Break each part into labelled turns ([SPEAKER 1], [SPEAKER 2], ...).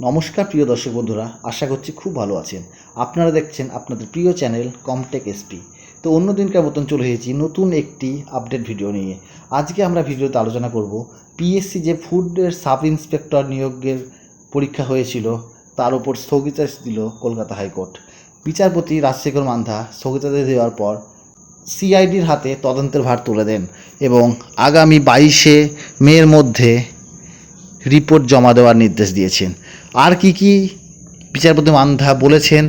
[SPEAKER 1] নমস্কার প্রিয় দর্শক বন্ধুরা, আশা করছি খুব ভালো আছেন। আপনারা দেখছেন আপনাদের প্রিয় চ্যানেল কমটেক এসপি। তো অন্য দিনকার মতন চলে এসেছি নতুন একটি আপডেট ভিডিও নিয়ে। আজকে আমরা ভিডিওতে আলোচনা করব পিএসসি যে ফুডের সাব ইন্সপেক্টর নিয়োগের পরীক্ষা হয়েছিল তার উপর স্থগিতাদেশ দিল কলকাতা হাইকোর্ট। বিচারপতি রাজশেখর মান্থা স্থগিতাদেশ দেওয়ার পর সিআইডির হাতে তদন্তের ভার তুলে দেন এবং আগামী 22শে মের মধ্যে রিপোর্ট জমা দেওয়ার নির্দেশ দিয়েছেন। আর কি বিচারপতি মান্থা বলেছেন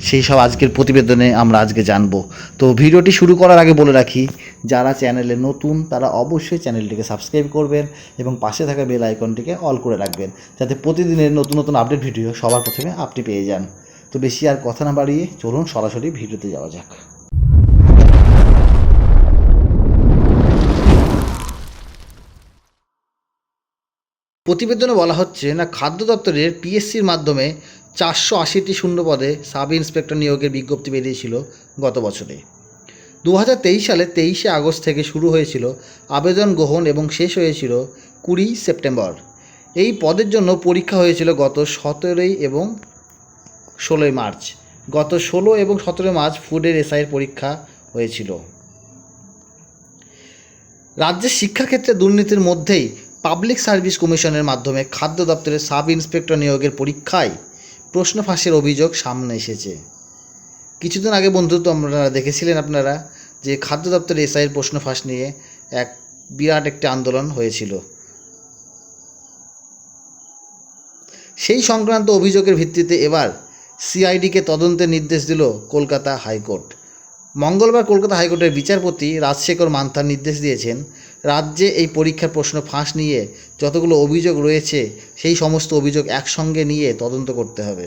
[SPEAKER 1] সেই সব আজকের প্রতিবেদনে আমরা আজকে জানব। তো ভিডিওটি শুরু করার আগে বলে রাখি, যারা চ্যানেলে নতুন তারা অবশ্যই চ্যানেলটিকে সাবস্ক্রাইব করবেন এবং পাশে থাকা বেল আইকনটিকে অল করে রাখবেন, যাতে প্রতিদিনের নতুন নতুন আপডেট ভিডিও সবার প্রথমে আপনি পেয়ে যান। তো বেশি আর কথা না বাড়িয়ে চলুন সরাসরি ভিডিওতে যাওয়া যাক। প্রতিবেদনে বলা হচ্ছে না, খাদ্য দপ্তরের পিএসসির মাধ্যমে 480টি শূন্য পদে সাব ইন্সপেক্টর নিয়োগের বিজ্ঞপ্তি বেরিয়েছিল গত বছরে। 2023 সালে 23শে আগস্ট থেকে শুরু হয়েছিল আবেদন গ্রহণ এবং শেষ হয়েছিল 20 সেপ্টেম্বর। এই পদের জন্য পরীক্ষা হয়েছিল গত 17 এবং 16 মার্চ। গত 16 এবং 17 মার্চ ফুডের এসআইয়ের পরীক্ষা হয়েছিল। রাজ্যের শিক্ষাক্ষেত্রে দুর্নীতির মধ্যেই পাবলিক সার্ভিস কমিশনের মাধ্যমে খাদ্য দপ্তরের সাব ইন্সপেক্টর নিয়োগের পরীক্ষায় প্রশ্ন ফাঁসের অভিযোগ সামনে এসেছে। কিছুদিন আগে বন্ধু আপনারা দেখেছিলেন আপনারা যে খাদ্য দপ্তরের এসআইয়ের প্রশ্ন ফাঁস নিয়ে এক বিরাট একটি আন্দোলন হয়েছিল। সেই সংক্রান্ত অভিযোগের ভিত্তিতে এবার সিআইডিকে তদন্তের নির্দেশ দিল কলকাতা হাইকোর্ট। মঙ্গলবার কলকাতা হাইকোর্টের বিচারপতি রাজশেখর মান্থা নির্দেশ দিয়েছেন, রাজ্যে এই পরীক্ষার প্রশ্ন ফাঁস নিয়ে যতগুলো অভিযোগ রয়েছে সেই সমস্ত অভিযোগ একসঙ্গে নিয়ে তদন্ত করতে হবে।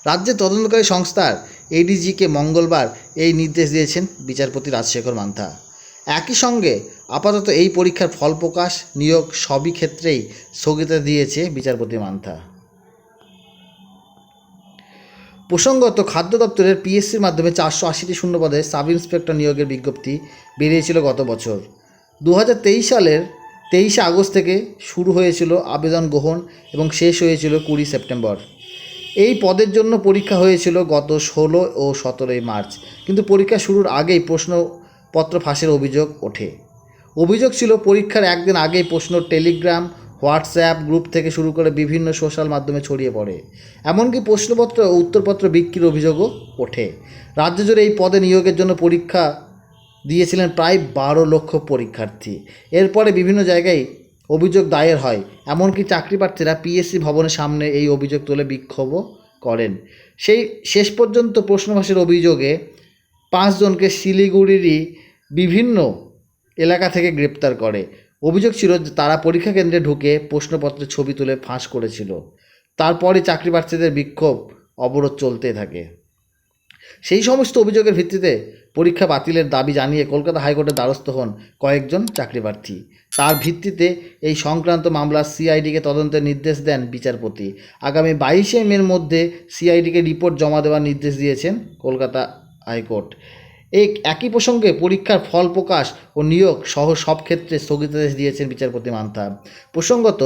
[SPEAKER 1] রাজ্যের তদন্তকারী সংস্থার এডিজিকে মঙ্গলবার এই নির্দেশ দিয়েছেন বিচারপতি রাজশেখর মান্থা। একই সঙ্গে আপাতত এই পরীক্ষার ফল প্রকাশ, নিয়োগ সবই ক্ষেত্রেই স্থগিতা দিয়েছে বিচারপতি মান্থা। প্রসঙ্গত, খাদ্য দপ্তরের পিএসসির মাধ্যমে 480টি শূন্য পদে সাব ইন্সপেক্টর নিয়োগের বিজ্ঞপ্তি বেরিয়েছিল গত বছর। 2023 সালের 23শে আগস্ট থেকে শুরু হয়েছিল আবেদন গ্রহণ এবং শেষ হয়েছিল 20 সেপ্টেম্বর। এই পদের জন্য পরীক্ষা হয়েছিল গত 16 ও 17 মার্চ, কিন্তু পরীক্ষা শুরুর আগেই প্রশ্নপত্র ফাঁসের অভিযোগ ওঠে। অভিযোগ ছিল পরীক্ষার একদিন আগেই প্রশ্ন টেলিগ্রাম, হোয়াটসঅ্যাপ গ্রুপ থেকে শুরু করে বিভিন্ন সোশ্যাল মাধ্যমে ছড়িয়ে পড়ে। এমনকি প্রশ্নপত্র ও উত্তরপত্র বিক্রির অভিযোগও ওঠে। রাজ্য জুড়ে এই পদে নিয়োগের জন্য পরীক্ষা দিয়েছিলেন প্রায় 12 লক্ষ পরীক্ষার্থী। এরপরে বিভিন্ন জায়গায় অভিযোগ দায়ের হয়, এমনকি চাকরি প্রার্থীরা পিএসসি ভবনের সামনে এই অভিযোগ তুলে বিক্ষোভও করেন। সেই শেষ পর্যন্ত প্রশ্ন ফাঁসের অভিযোগে 5 জনকে শিলিগুড়িরই বিভিন্ন এলাকা থেকে গ্রেপ্তার করে। অভিযোগ ছিল তারা পরীক্ষা কেন্দ্রে ঢুকে প্রশ্নপত্রের ছবি তুলে ফাঁস করেছিল। তারপরে চাকরি প্রার্থীদের বিক্ষোভ অবরোধ চলতে থাকে। সেই সমস্ত অভিযোগের ভিত্তিতে পরীক্ষা বাতিলের দাবি জানিয়ে কলকাতা হাইকোর্টের দ্বারস্থ হন কয়েকজন চাকরি প্রার্থী। তার ভিত্তিতে এই সংক্রান্ত মামলা সিআইডিকে তদন্তের নির্দেশ দেন বিচারপতি। আগামী 22শে মের মধ্যে সিআইডিকে রিপোর্ট জমা দেওয়ার নির্দেশ দিয়েছেন কলকাতা হাইকোর্ট। এই একই প্রসঙ্গে পরীক্ষার ফল প্রকাশ ও নিয়োগ সহ সব ক্ষেত্রে স্থগিতাদেশ দিয়েছেন বিচারপতি মান্থা। প্রসঙ্গত,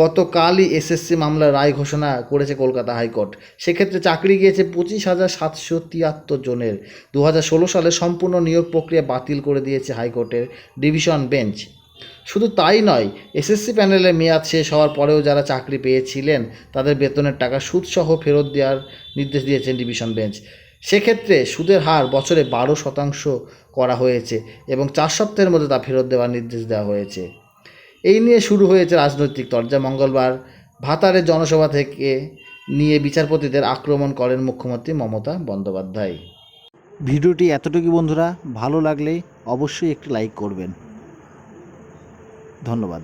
[SPEAKER 1] গতকালই এসএসসি মামলার রায় ঘোষণা করেছে কলকাতা হাইকোর্ট। সেক্ষেত্রে চাকরি গিয়েছে 25,773 জনের। 2016 সালে সম্পূর্ণ নিয়োগ প্রক্রিয়া বাতিল করে দিয়েছে হাইকোর্টের ডিভিশন বেঞ্চ। শুধু তাই নয়, এসএসসি প্যানেলের মেয়াদ শেষ হওয়ার পরেও যারা চাকরি পেয়েছিলেন তাদের বেতনের টাকা সুদসহ ফেরত দেওয়ার নির্দেশ দিয়েছেন ডিভিশন বেঞ্চ। সেক্ষেত্রে সুদের হার বছরে 12% করা হয়েছে এবং 4 সপ্তাহের মধ্যে তা ফেরত দেওয়ার নির্দেশ দেওয়া হয়েছে। এই নিয়ে শুরু হয়েছে রাজনৈতিক তরজা। মঙ্গলবার ভাতারের জনসভা থেকে নিয়ে বিচারপতিদের আক্রমণ করেন মুখ্যমন্ত্রী মমতা বন্দ্যোপাধ্যায়। ভিডিওটি এতটুকু বন্ধুরা, ভালো লাগলে অবশ্যই একটি লাইক করবেন। ধন্যবাদ।